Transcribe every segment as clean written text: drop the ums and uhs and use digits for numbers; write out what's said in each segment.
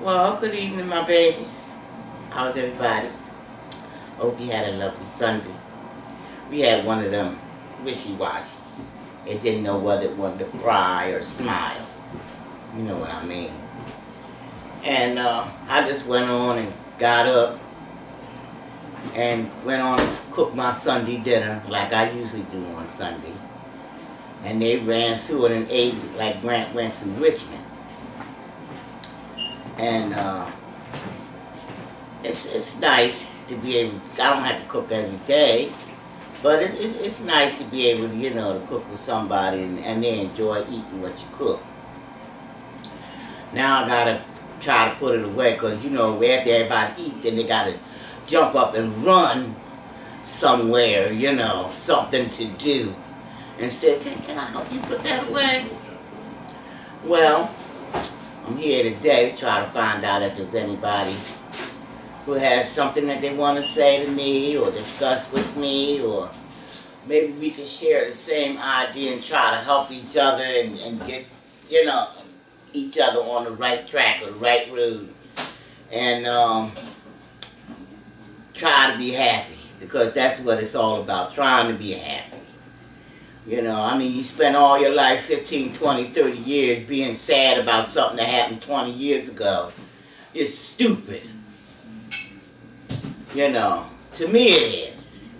Well, good evening, my babies. How's everybody? Hope you had a lovely Sunday. We had one of them wishy-washy. It didn't know whether it wanted to cry or smile. You know what I mean. And I just went on and got up and went on and cooked my Sunday dinner like I usually do on Sunday. And they ran through it and ate it like Grant went through Richmond. And it's nice to be able, I don't have to cook every day, but it's nice to be able to, you know, to cook with somebody and they enjoy eating what you cook. Now I gotta try to put it away because, you know, after everybody eat, then they gotta jump up and run somewhere, you know, something to do. And say, can I help you put that away? Well, I'm here today to try to find out if there's anybody who has something that they want to say to me or discuss with me, or maybe we can share the same idea and try to help each other and get, you know, each other on the right track or the right road, and try to be happy, because that's what it's all about, trying to be happy. You know, I mean, you spend all your life, 15, 20, 30 years being sad about something that happened 20 years ago. It's stupid. You know, to me it is.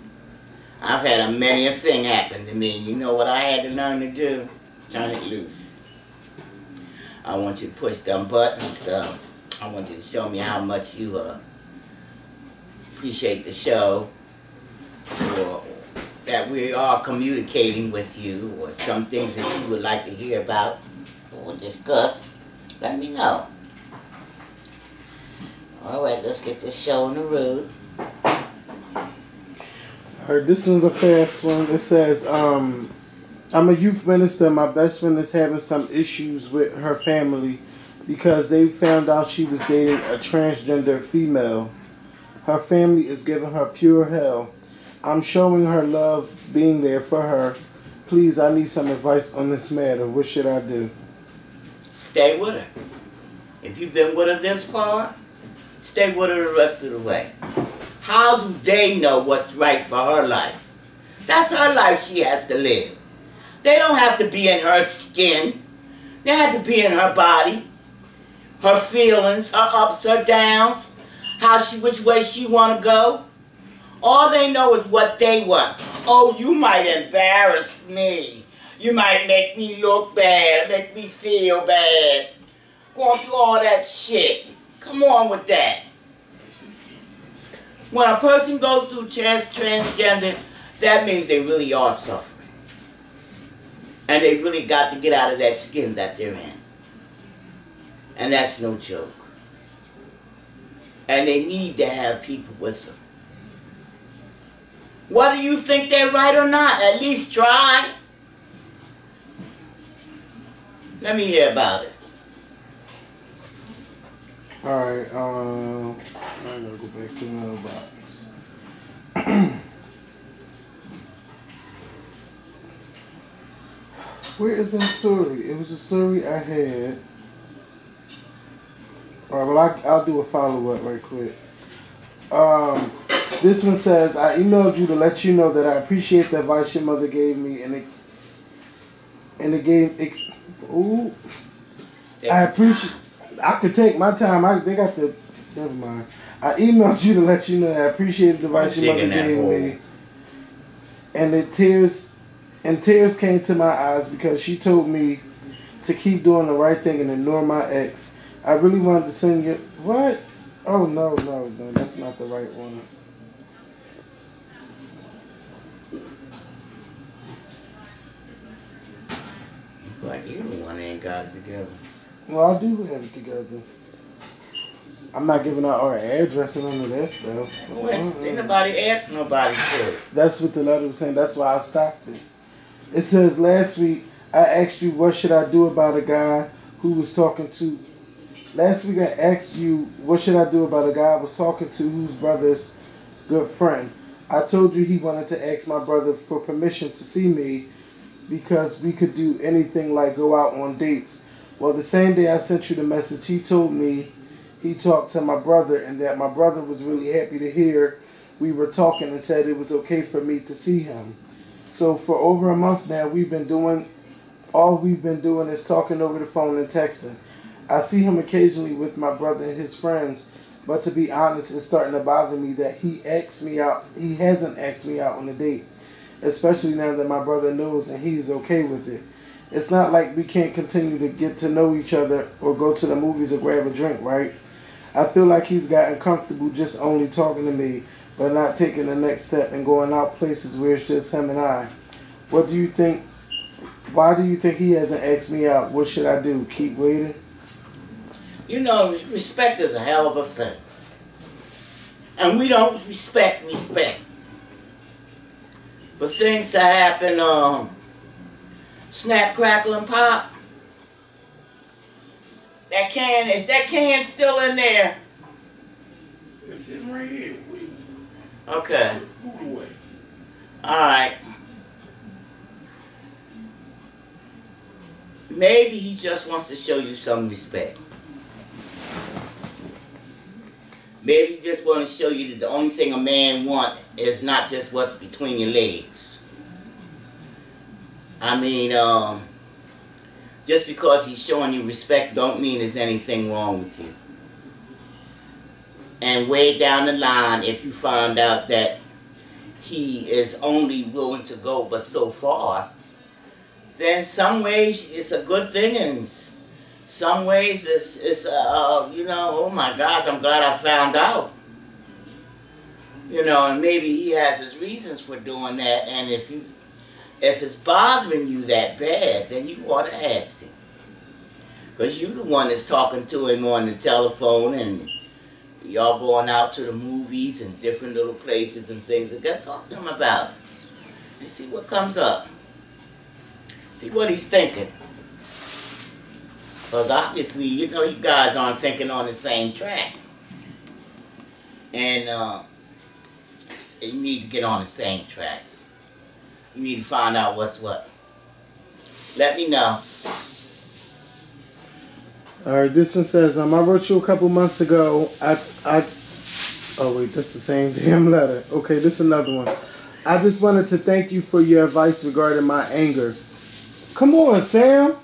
I've had many a thing happen to me. You know what I had to learn to do? Turn it loose. I want you to push them buttons. I want you to show me how much you appreciate the show, or that we are communicating with you, or some things that you would like to hear about or discuss. Let me know. Alright, let's get this show on the road. Alright, this one's a fast one. It says, I'm a youth minister. My best friend is having some issues with her family because they found out she was dating a transgender female. Her family is giving her pure hell. I'm showing her love, being there for her. Please, I need some advice on this matter. What should I do? Stay with her. If you've been with her this far, stay with her the rest of the way. How do they know what's right for her life? That's her life she has to live. They don't have to be in her skin. They have to be in her body, her feelings, her ups, her downs, which way she want to go. All they know is what they want. Oh, you might embarrass me. You might make me look bad, make me feel bad. Going through all that shit. Come on with that. When a person goes through transgender, that means they really are suffering. And they really got to get out of that skin that they're in. And that's no joke. And they need to have people with them. Whether you think they're right or not, at least try. Let me hear about it. Alright, I'm gonna go back to the mailbox. Where is that story? It was a story I had. Alright, well, I'll do a follow-up right quick. This one says, I emailed you to let you know that I appreciate the advice your mother gave me, I appreciate. I could take my time. Never mind. I emailed you to let you know that I appreciate the advice your mother gave me, and tears came to my eyes because she told me to keep doing the right thing and ignore my ex. I really wanted to send you what? Oh no, that's not the right one. Like you the one that ain't got it together. Well, I do have it together. I'm not giving out our address and none of that stuff. Ain't nobody asked nobody to. That's what the letter was saying. That's why I stopped it. It says, last week I asked you what should I do about a guy who was talking to. Last week I asked you what should I do about a guy I was talking to whose brother's good friend. I told you he wanted to ask my brother for permission to see me because we could do anything like go out on dates. Well, the same day I sent you the message, he told me he talked to my brother, and that my brother was really happy to hear we were talking and said it was okay for me to see him. So for over a month now, all we've been doing is talking over the phone and texting. I see him occasionally with my brother and his friends, but to be honest, it's starting to bother me that he hasn't asked me out on a date, especially now that my brother knows and he's okay with it. It's not like we can't continue to get to know each other or go to the movies or grab a drink, right? I feel like he's gotten comfortable just only talking to me, but not taking the next step and going out places where it's just him and I. What do you think? Why do you think he hasn't asked me out? What should I do? Keep waiting? You know, respect is a hell of a thing. And we don't respect. For things to happen, snap, crackle, and pop. Is that can still in there? It's sitting right here. Okay. Put it away. Alright. Maybe he just wants to show you some respect. Maybe he just wants to show you that the only thing a man wants is not just what's between your legs. I mean, just because he's showing you respect don't mean there's anything wrong with you. And way down the line, if you find out that he is only willing to go but so far, then some ways it's a good thing, and some ways it's you know, oh my gosh, I'm glad I found out. You know, and maybe he has his reasons for doing that, and if it's bothering you that bad, then you ought to ask him. Because you're the one that's talking to him on the telephone, and y'all going out to the movies and different little places and things. You got to talk to him about it and see what comes up. See what he's thinking. Because obviously, you know, you guys aren't thinking on the same track. And you need to get on the same track. You need to find out what's what. Let me know. Alright, this one says, I wrote you a couple months ago. Oh wait, that's the same damn letter. Okay, this is another one. I just wanted to thank you for your advice regarding my anger. Come on, Sam.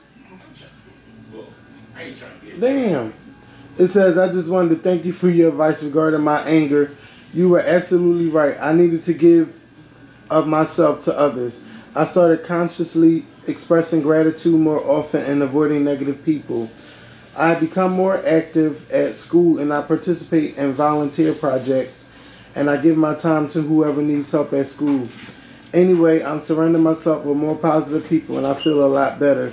Damn. It says, I just wanted to thank you for your advice regarding my anger. You were absolutely right. I needed to give of myself to others. I started consciously expressing gratitude more often and avoiding negative people. I become more active at school, and I participate in volunteer projects, and I give my time to whoever needs help at school. Anyway, I'm surrounding myself with more positive people, and I feel a lot better.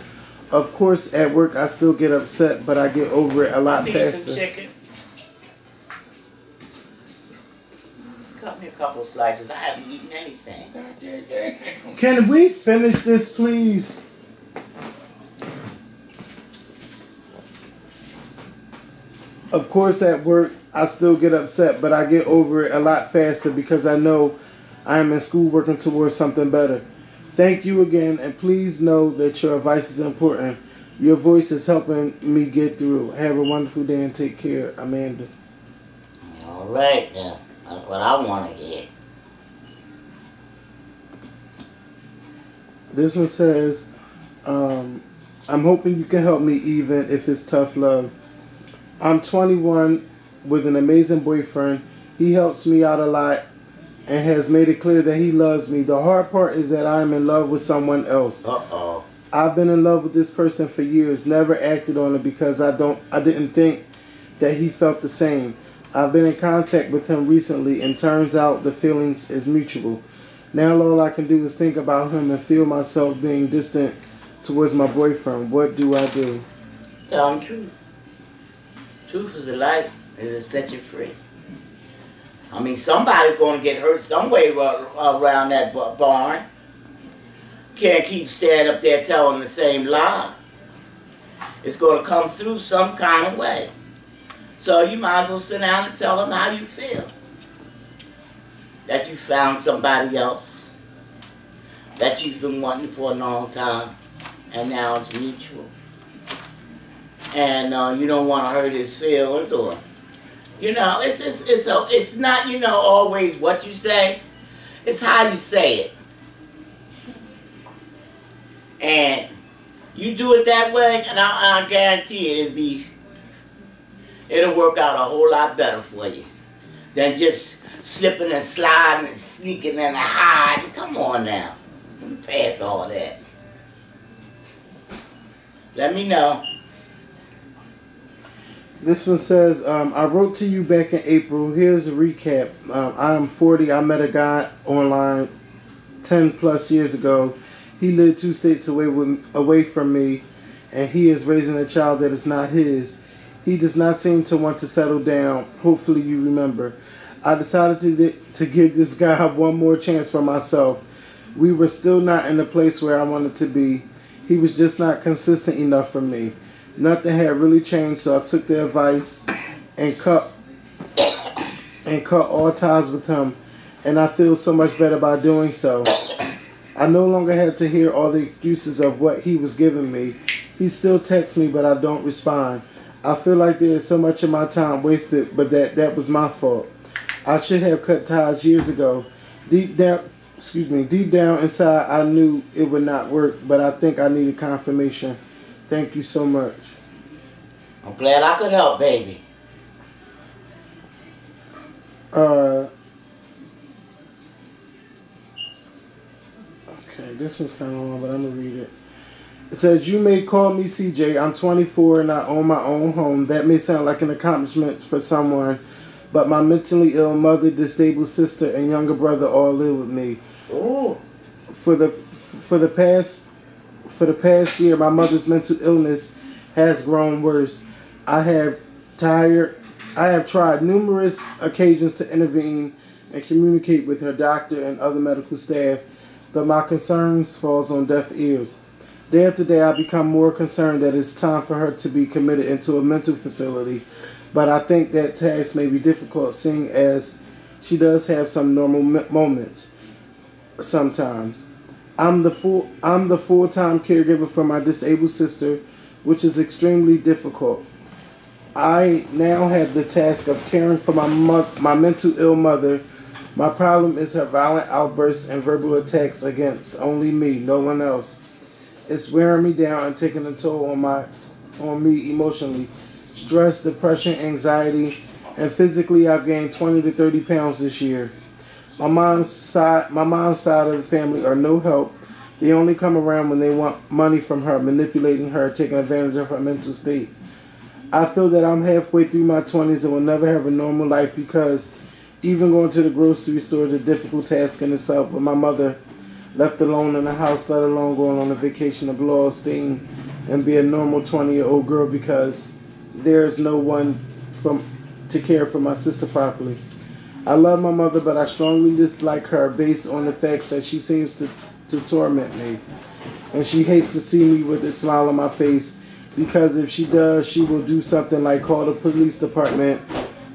Of course, at work, I still get upset, but I get over it a lot faster. Some chicken. Cut me a couple of slices. I haven't eaten anything. Can we finish this, please? Of course, at work, I still get upset, but I get over it a lot faster because I know I am in school working towards something better. Thank you again, and please know that your advice is important. Your voice is helping me get through. Have a wonderful day and take care, Amanda. All right, now. That's what I want to hear. This one says, I'm hoping you can help me even if it's tough love. I'm 21 with an amazing boyfriend. He helps me out a lot and has made it clear that he loves me. The hard part is that I'm in love with someone else. Uh-oh. I've been in love with this person for years, never acted on it because I didn't think that he felt the same. I've been in contact with him recently, and turns out the feelings is mutual. Now all I can do is think about him and feel myself being distant towards my boyfriend. What do I do? Tell him the truth. Truth is the light. It'll set you free. I mean, somebody's going to get hurt some way around that barn. Can't keep standing up there telling the same lie. It's going to come through some kind of way. So you might as well sit down and tell them how you feel. That you found somebody else. That you've been wanting for a long time. And now it's mutual. And you don't want to hurt his feelings or You know, it's not, you know, always what you say. It's how you say it. And you do it that way, and I guarantee it'll work out a whole lot better for you than just slipping and sliding and sneaking and hiding. Come on now. Pass all that. Let me know. This one says, I wrote to you back in April. Here's a recap. I'm 40. I met a guy online 10 plus years ago. He lived 2 states away from me, and he is raising a child that is not his. He does not seem to want to settle down. Hopefully you remember. I decided to give this guy one more chance for myself. We were still not in the place where I wanted to be. He was just not consistent enough for me. Nothing had really changed, so I took the advice and cut all ties with him, and I feel so much better by doing so. I no longer had to hear all the excuses of what he was giving me. He still texts me, but I don't respond. I feel like there is so much of my time wasted, but that was my fault. I should have cut ties years ago. Deep down inside, I knew it would not work, but I think I needed confirmation. Thank you so much. I'm glad I could help, baby. Okay, this one's kind of long, but I'm going to read it. It says, you may call me CJ. I'm 24 and I own my own home. That may sound like an accomplishment for someone, but my mentally ill mother, disabled sister, and younger brother all live with me. Ooh. For the past year, my mother's mental illness has grown worse. I have tried numerous occasions to intervene and communicate with her doctor and other medical staff, but my concerns falls on deaf ears. Day after day, I become more concerned that it's time for her to be committed into a mental facility, but I think that task may be difficult, seeing as she does have some normal moments sometimes. I'm the full-time caregiver for my disabled sister, which is extremely difficult. I now have the task of caring for my mental ill mother. My problem is her violent outbursts and verbal attacks against only me, no one else. It's wearing me down and taking a toll on me emotionally. Stress, depression, anxiety, and physically I've gained 20 to 30 pounds this year. My mom's side of the family are no help. They only come around when they want money from her, manipulating her, taking advantage of her mental state. I feel that I'm halfway through my 20s and will never have a normal life because even going to the grocery store is a difficult task in itself with my mother left alone in the house, let alone going on a vacation to blow off steam and be a normal 20-year-old girl because there's no one to care for my sister properly. I love my mother, but I strongly dislike her based on the facts that she seems to torment me. And she hates to see me with a smile on my face because if she does, she will do something like call the police department,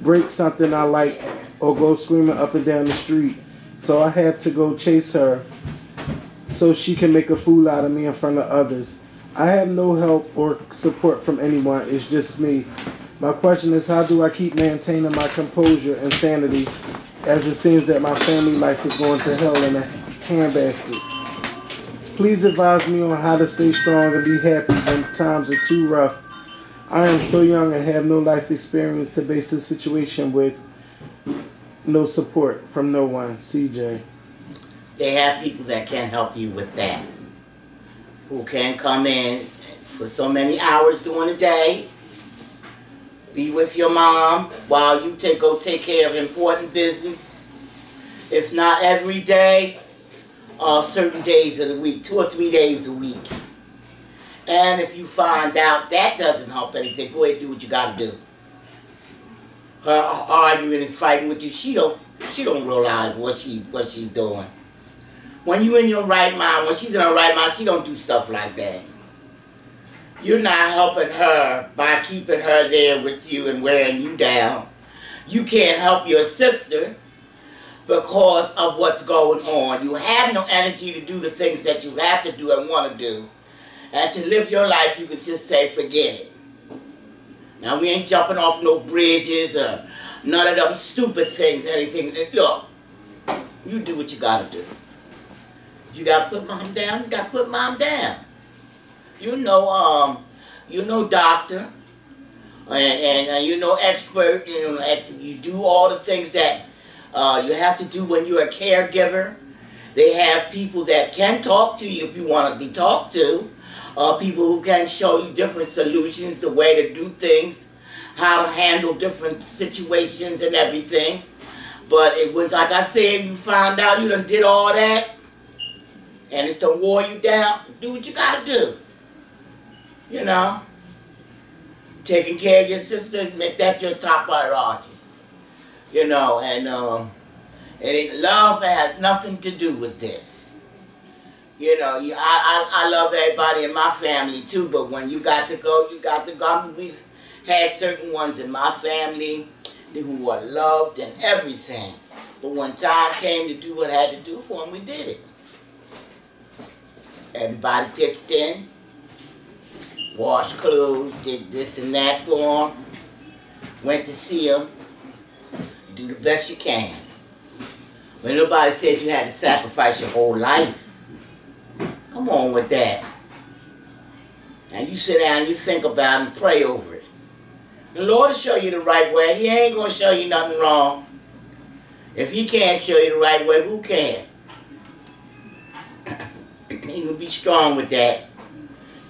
break something I like, or go screaming up and down the street. So I have to go chase her so she can make a fool out of me in front of others. I have no help or support from anyone. It's just me. My question is, how do I keep maintaining my composure and sanity as it seems that my family life is going to hell in a handbasket? Please advise me on how to stay strong and be happy when times are too rough. I am so young and have no life experience to base this situation with. No support from no one. CJ. They have people that can help you with that, who can come in for so many hours during the day, be with your mom while you go take care of important business. If not every day, certain days of the week, 2 or 3 days a week. And if you find out that doesn't help anything, go ahead and do what you got to do. Her arguing and fighting with you, she don't realize what she's doing. When you in your right mind, when she's in her right mind, she don't do stuff like that. You're not helping her by keeping her there with you and wearing you down. You can't help your sister because of what's going on. You have no energy to do the things that you have to do and want to do. And to live your life, you can just say, forget it. Now, we ain't jumping off no bridges or None of them stupid things, anything. Look, you do what you gotta do. If you gotta put mom down, you gotta put mom down. You know, doctor, and you know, expert. You do all the things that you have to do when you're a caregiver. They have people that can talk to you if you want to be talked to. People who can show you different solutions, the way to do things, how to handle different situations and everything. But it was like I said, you found out you done did all that, and it's to wore you down. Do what you gotta do. You know, taking care of your sister, make that your top priority. You know, and love has nothing to do with this. You know, I love everybody in my family too, but when you got to go, you got to go. I mean, we've had certain ones in my family who were loved and everything. But when time came to do what I had to do for them, we did it. Everybody pitched in, washed clothes, did this and that for them, went to see them, do the best you can. When nobody said you had to sacrifice your whole life. Come on with that. And you sit down and you think about it and pray over it. The Lord will show you the right way. He ain't going to show you nothing wrong. If He can't show you the right way, who can? You can be strong with that.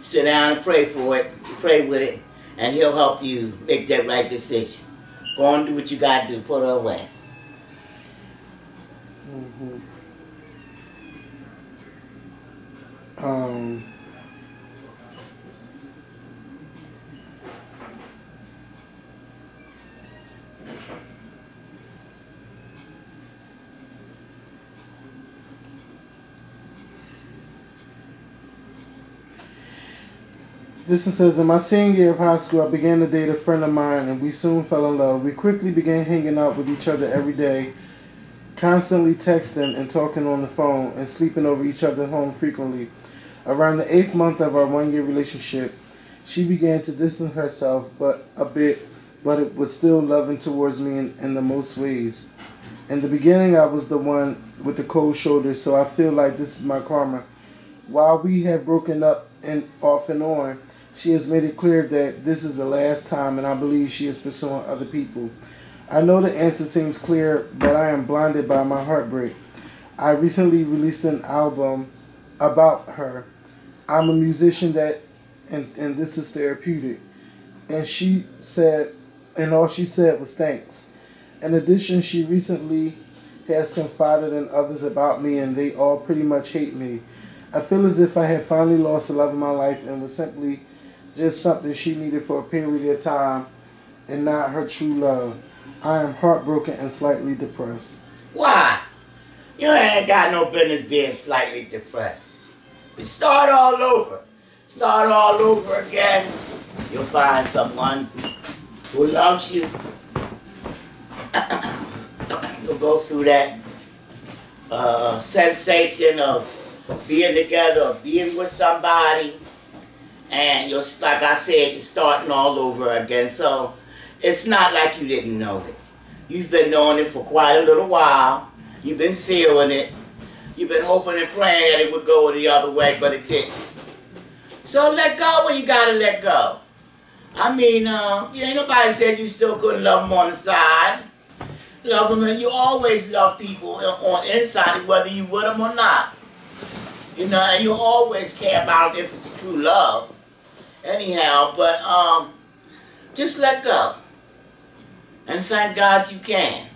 Sit down and pray for it. Pray with it. And He'll help you make that right decision. Go and do what you got to do. Put her away. This one says, in my senior year of high school, I began to date a friend of mine, and we soon fell in love. We quickly began hanging out with each other every day, constantly texting and talking on the phone, and sleeping over each other's home frequently. Around the 8th month of our 1-year relationship, she began to distance herself but it was still loving towards me in the most ways. In the beginning, I was the one with the cold shoulder, so I feel like this is my karma. While we have broken up and off and on, she has made it clear that this is the last time, and I believe she is pursuing other people. I know the answer seems clear, but I am blinded by my heartbreak. I recently released an album about her. I'm a musician and this is therapeutic. And she said, and all she said was thanks. In addition, she recently has confided in others about me, and they all pretty much hate me. I feel as if I had finally lost the love of my life and was simply just something she needed for a period of time and not her true love. I am heartbroken and slightly depressed. Why? You ain't got no business being slightly depressed. You start all over. Start all over again. You'll find someone who loves you. You'll go through that sensation of being together, of being with somebody, and you're, like I said, you're starting all over again. So it's not like you didn't know it. You've been knowing it for quite a little while. You've been feeling it. You've been hoping and praying that it would go the other way, but it didn't. So let go when you gotta let go. I mean, ain't nobody said you still couldn't love them on the side. Love them, and you always love people on the inside, whether you with them or not. You know, and you always care about if it's true love. Anyhow, but just let go. And thank God you can.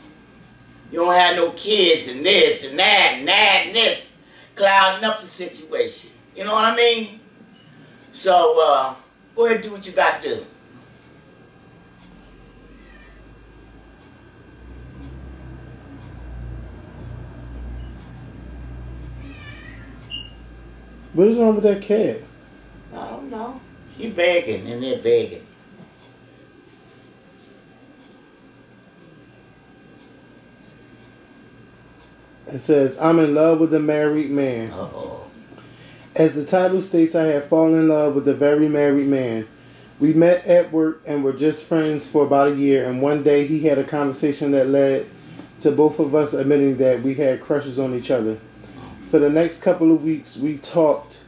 You don't have no kids and this and that and that and this clouding up the situation. You know what I mean? So, go ahead and do what you got to do. What is wrong with that cat? I don't know. She begging and they're begging. It says, I'm in love with a married man. Uh-oh. As the title states, I have fallen in love with a very married man. We met at work and were just friends for about a year, and one day he had a conversation that led to both of us admitting that we had crushes on each other. For the next couple of weeks, we talked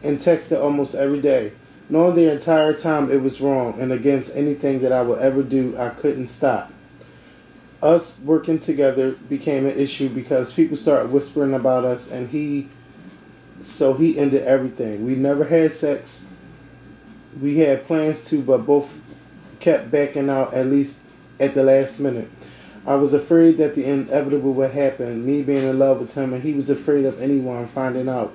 and texted almost every day. Knowing the entire time it was wrong and against anything that I would ever do, I couldn't stop. Us working together became an issue because people started whispering about us, and so he ended everything. We never had sex. We had plans to, but both kept backing out, at least at the last minute. I was afraid that the inevitable would happen, me being in love with him, and he was afraid of anyone finding out.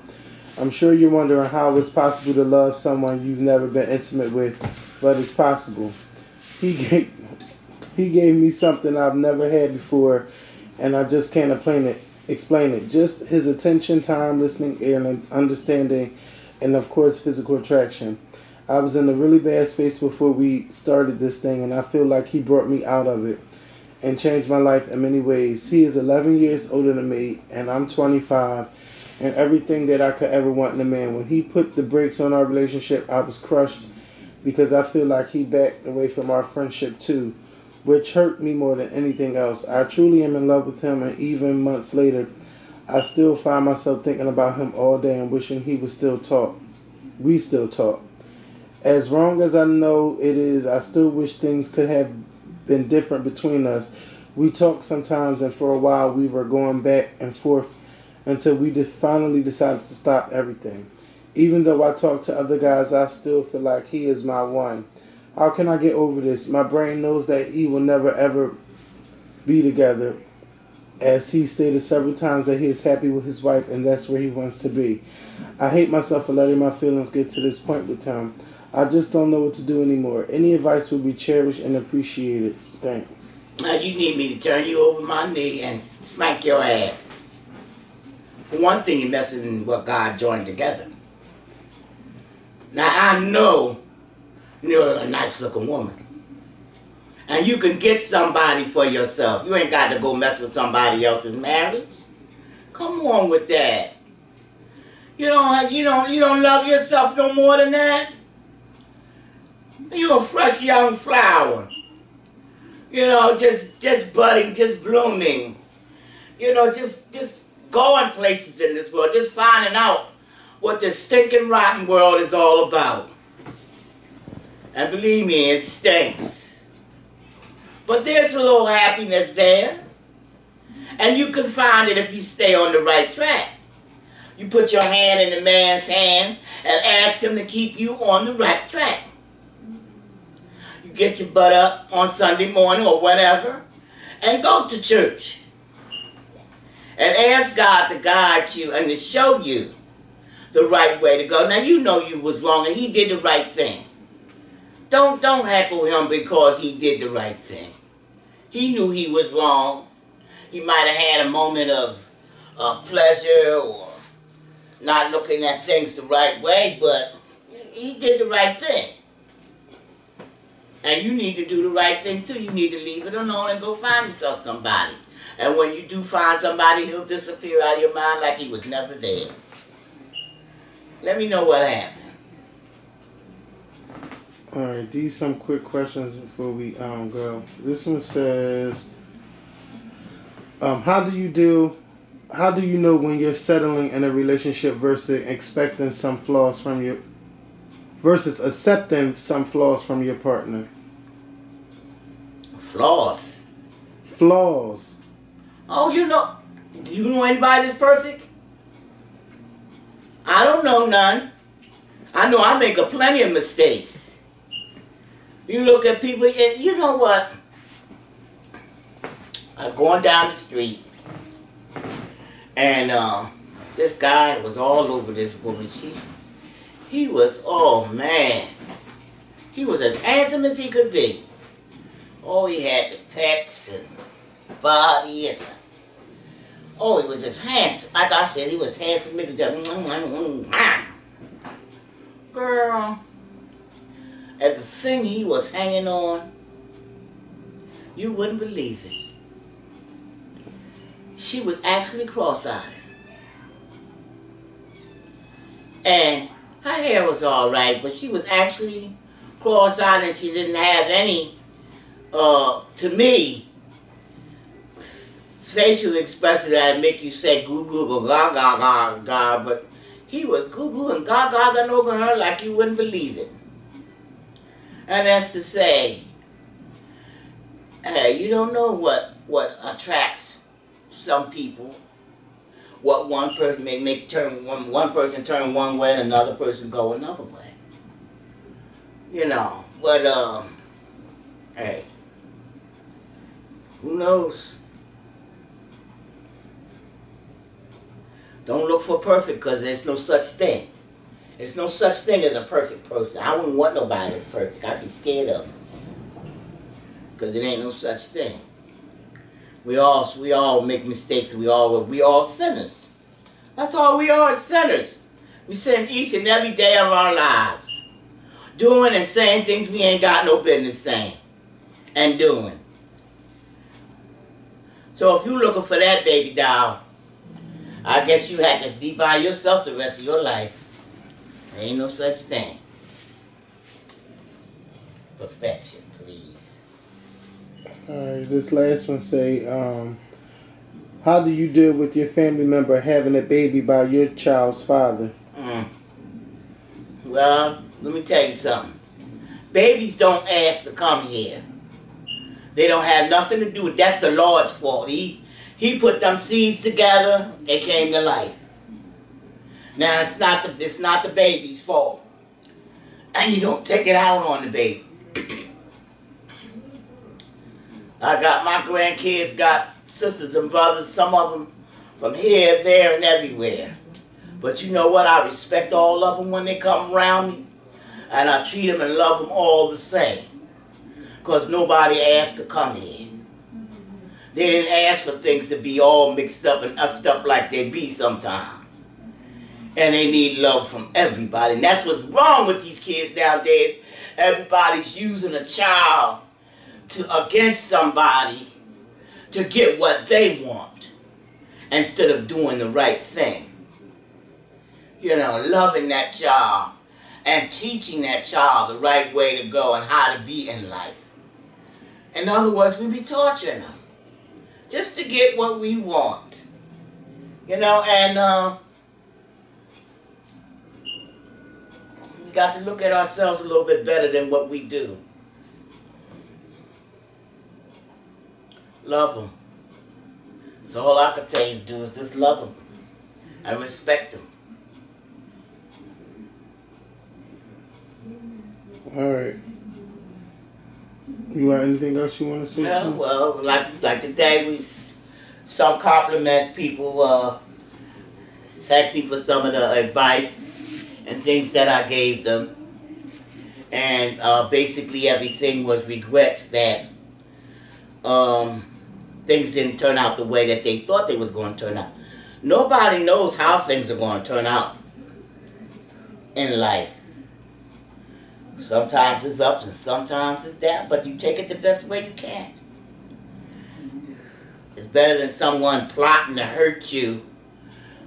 I'm sure you're wondering how it's possible to love someone you've never been intimate with, but it's possible. He gave me something I've never had before, and I just can't explain it. Just his attention, time, listening, ear, and understanding, and of course physical attraction. I was in a really bad space before we started this thing, and I feel like he brought me out of it and changed my life in many ways. He is 11 years older than me, and I'm 25, and everything that I could ever want in a man. When he put the brakes on our relationship, I was crushed because I feel like he backed away from our friendship too, which hurt me more than anything else. I truly am in love with him, and even months later, I still find myself thinking about him all day and wishing we still talk. As wrong as I know it is, I still wish things could have been different between us. We talked sometimes, and for a while we were going back and forth until we finally decided to stop everything. Even though I talk to other guys, I still feel like he is my one. How can I get over this? My brain knows that he will never ever be together, as he stated several times that he is happy with his wife and that's where he wants to be. I hate myself for letting my feelings get to this point with him. I just don't know what to do anymore. Any advice would be cherished and appreciated. Thanks. Now you need me to turn you over my knee and smack your ass. For one thing, you're messing with what God joined together. Now I know you're a nice looking woman, and you can get somebody for yourself. You ain't got to go mess with somebody else's marriage. Come on with that. You don't love yourself no more than that. You're a fresh young flower. Just budding, just blooming. Just going places in this world, just finding out what this stinking rotten world is all about. And believe me, it stinks. But there's a little happiness there. And you can find it if you stay on the right track. You put your hand in the man's hand and ask him to keep you on the right track. You get your butt up on Sunday morning or whatever and go to church. And ask God to guide you and to show you the right way to go. Now you know you was wrong and he did the right thing. Don't heckle him because he did the right thing. He knew he was wrong. He might have had a moment of pleasure or not looking at things the right way, but he did the right thing. And you need to do the right thing too. You need to leave it alone and go find yourself somebody. And when you do find somebody, he'll disappear out of your mind like he was never there. Let me know what happened. Alright, these some quick questions before we go. This one says, how do you know when you're settling in a relationship versus accepting some flaws from your partner? Flaws. Oh, do you know anybody that's perfect? I don't know none. I know I make a plenty of mistakes. You look at people, and you know what? I was going down the street, and this guy was all over this woman. He was, oh man, he was as handsome as he could be. Oh, he had the pecs and the body, and oh, he was as handsome. Like I said, he was handsome. Girl, and the thing he was hanging on, you wouldn't believe it. She was actually cross-eyed. And her hair was all right, but she was actually cross-eyed and she didn't have any, to me, facial expression that'd make you say goo goo goo ga ga ga ga, but he was goo goo and ga ga ga over her like you wouldn't believe it. And that's to say, hey, you don't know what attracts some people. What one person may make turn one person turn one way and another person go another way. You know, but hey, who knows? Don't look for perfect, because there's no such thing. There's no such thing as a perfect person. I wouldn't want nobody that's perfect. I'd be scared of them, because it ain't no such thing. We all make mistakes. We all sinners. That's all we are, sinners. We sin each and every day of our lives, doing and saying things we ain't got no business saying and doing. So if you're looking for that baby doll, I guess you have to be by yourself the rest of your life. There ain't no such thing. Perfection, please. Alright, this last one say, how do you deal with your family member having a baby by your child's father? Well, let me tell you something. Babies don't ask to come here. They don't have nothing to do with it. That's the Lord's fault. He put them seeds together, they came to life. Now it's not the baby's fault. And you don't take it out on the baby. I got my grandkids, got sisters and brothers, some of them from here, there, and everywhere. But you know what? I respect all of them when they come around me. And I treat them and love them all the same. Because nobody asked to come here. They didn't ask for things to be all mixed up and effed up like they be sometimes. And they need love from everybody. And that's what's wrong with these kids nowadays. Everybody's using a child against somebody to get what they want, instead of doing the right thing. You know, loving that child and teaching that child the right way to go and how to be in life. In other words, we be torturing them just to get what we want. You know, and we got to look at ourselves a little bit better than what we do. Love them. So all I can tell you to do is just love them and respect them. All right. You got anything else you want to say? Yeah, well, like today, some compliments people thank me for some of the advice and things that I gave them, and basically everything was regrets that things didn't turn out the way that they thought they was going to turn out. Nobody knows how things are going to turn out in life. Sometimes it's ups and sometimes it's down, but you take it the best way you can. It's better than someone plotting to hurt you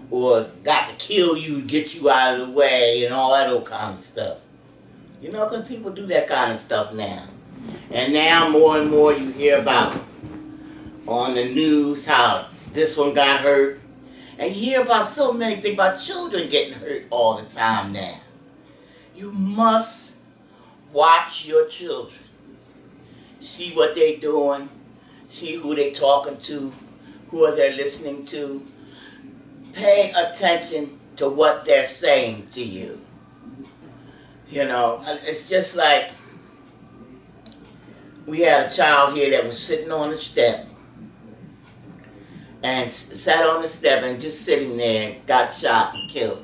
or got to kill you, get you out of the way, and all that old kind of stuff. You know, because people do that kind of stuff now. And now more and more you hear about on the news how this one got hurt. And you hear about so many things about children getting hurt all the time now. You must watch your children. See what they're doing. See who they're talking to. Who are they listening to. Pay attention to what they're saying to you. You know, it's just like we had a child here that was sitting on the step and sat on the step and just sitting there, got shot and killed.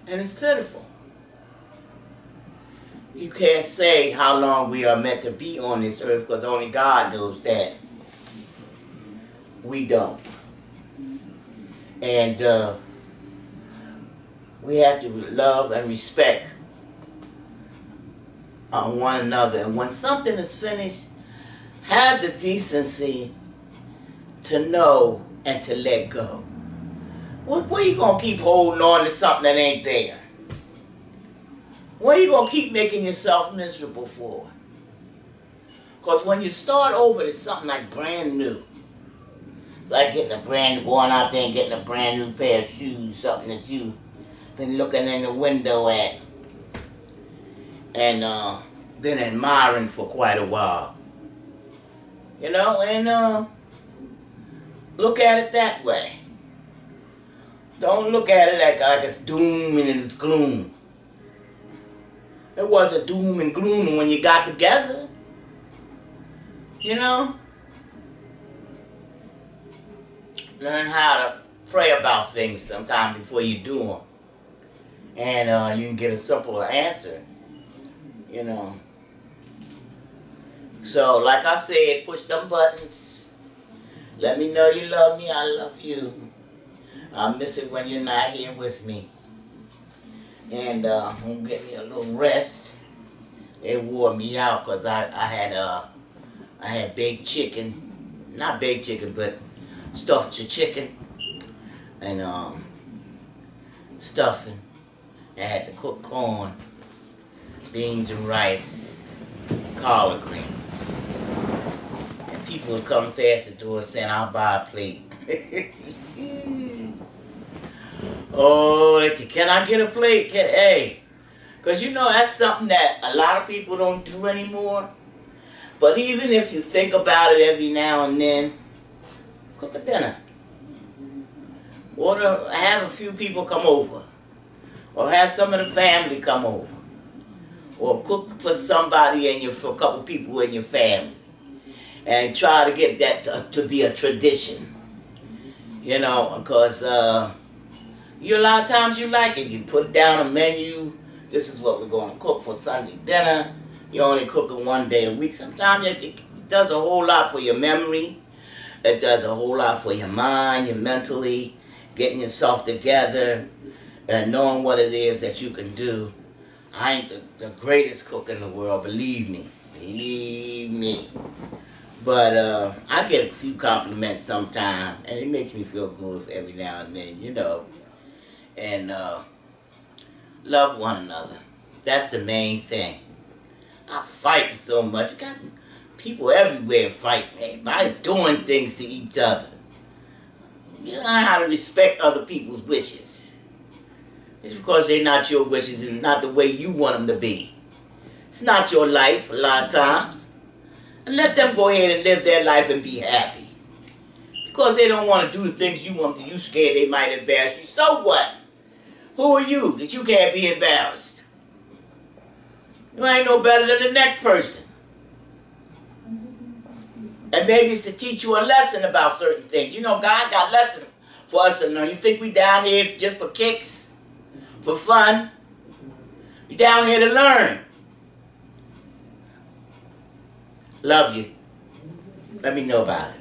And it's pitiful. You can't say how long we are meant to be on this earth, because only God knows that. We don't. And we have to love and respect one another. And when something is finished, have the decency to know and to let go. What are you going to keep holding on to something that ain't there? What are you going to keep making yourself miserable for? Because when you start over, it's something like brand new. It's like going out there and getting a brand new pair of shoes, something that you've been looking in the window at and been admiring for quite a while. You know, and look at it that way. Don't look at it like it's doom and it's gloom. It wasn't doom and gloom when you got together. You know? Learn how to pray about things sometimes before you do them. And you can get a simpler answer. You know? So, like I said, push them buttons. Let me know you love me, I love you. I miss it when you're not here with me. And I'm getting me a little rest. It wore me out because I had baked chicken. Not baked chicken, but stuffed chicken. And stuffing. I had to cook corn, beans and rice, collard greens. And people would come past the door saying, I'll buy a plate. Oh, can I get a plate? Hey, because you know that's something that a lot of people don't do anymore. But even if you think about it every now and then, cook a dinner. Or have a few people come over. Or have some of the family come over. Or cook for somebody for a couple people in your family. And try to get that to be a tradition. You know, because a lot of times you like it. You put down a menu. This is what we're going to cook for Sunday dinner. You only cook it one day a week. Sometimes it does a whole lot for your memory. It does a whole lot for your mind, your mentally, getting yourself together, and knowing what it is that you can do. I ain't the greatest cook in the world, believe me. Believe me. But I get a few compliments sometimes, and it makes me feel good every now and then, you know. And love one another. That's the main thing. I fight so much. You got people everywhere fighting. Everybody doing things to each other. You learn how to respect other people's wishes. It's because they're not your wishes and not the way you want them to be. It's not your life a lot of times. And let them go ahead and live their life and be happy. Because they don't want to do the things you want to do. You scared they might embarrass you. So what? Who are you that you can't be embarrassed? You ain't no better than the next person. And maybe it's to teach you a lesson about certain things. You know, God got lessons for us to learn. You think we down here just for kicks? For fun? We down here to learn. Love you. Let me know about it.